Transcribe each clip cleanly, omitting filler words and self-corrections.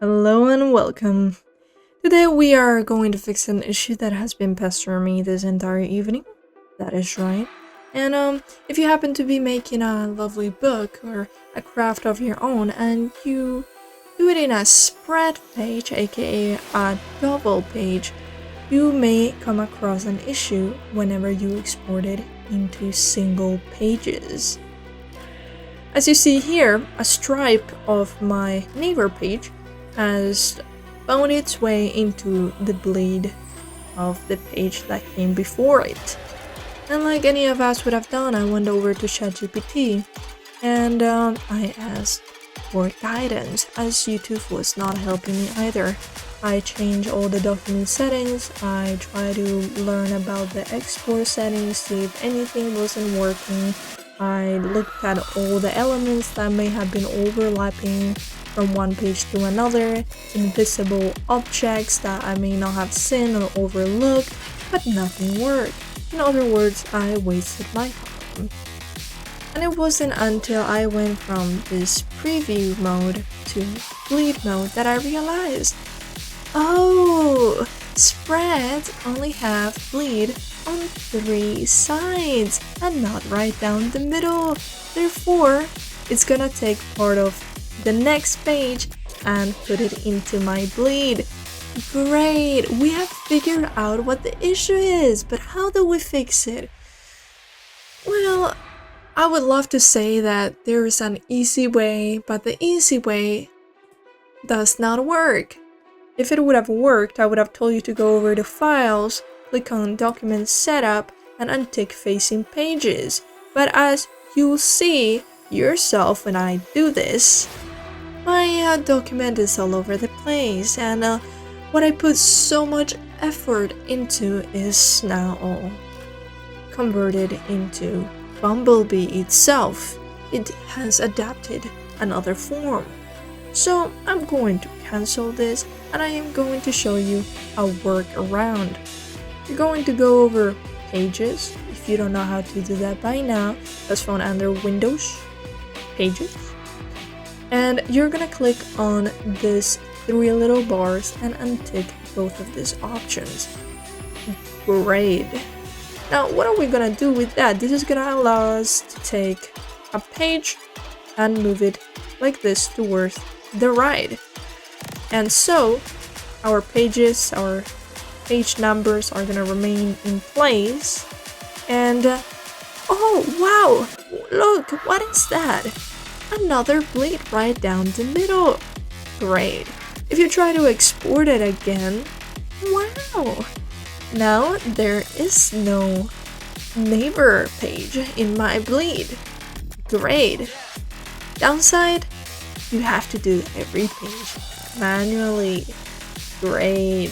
Hello and welcome. Today we are going to fix an issue that has been pestering me this entire evening. That is right. And if you happen to be making a lovely book or a craft of your own and you do it in a spread page, aka a double page, you may come across an issue whenever you export it into single pages. As you see here, a stripe of my neighbor page has found its way into the bleed of the page that came before it. And like any of us would have done, I went over to ChatGPT and I asked for guidance, as YouTube was not helping me either. I changed all the document settings, I tried to learn about the export settings, see if anything wasn't working. I looked at all the elements that may have been overlapping from one page to another, invisible objects that I may not have seen or overlooked, but nothing worked. In other words, I wasted my time. And it wasn't until I went from this preview mode to bleed mode that I realized, oh, spreads only have bleed on 3 sides and not right down the middle. Therefore, it's gonna take part of the next page and put it into my bleed. Great, we have figured out what the issue is, but how do we fix it? Well, I would love to say that there is an easy way, but the easy way does not work. If it would have worked, I would have told you to go over to Files, click on Document Setup, and untick Facing Pages. But as you'll see yourself when I do this, my document is all over the place, and what I put so much effort into is now all converted into Bumblebee itself. It has adapted another form. So I'm going to cancel this and I am going to show you a workaround. You're going to go over Pages. If you don't know how to do that by now, that's found under Windows, Pages. And you're gonna click on these 3 little bars and untick both of these options. Great. Now what are we gonna do with that? This is gonna allow us to take a page and move it like this towards the right. And so our pages, our page numbers are gonna remain in place. And oh wow, look, what is that? Another bleed right down the middle. Great. If you try to export it again, wow, now there is no neighbor page in my bleed. Great. Downside, you have to do every page manually. Great.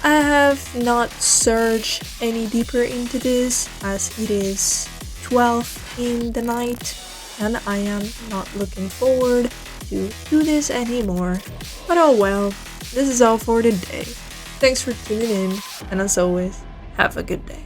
I have not searched any deeper into this as it is 12 in the night and I am not looking forward to do this anymore. But oh well, this is all for today. Thanks for tuning in, and as always, have a good day.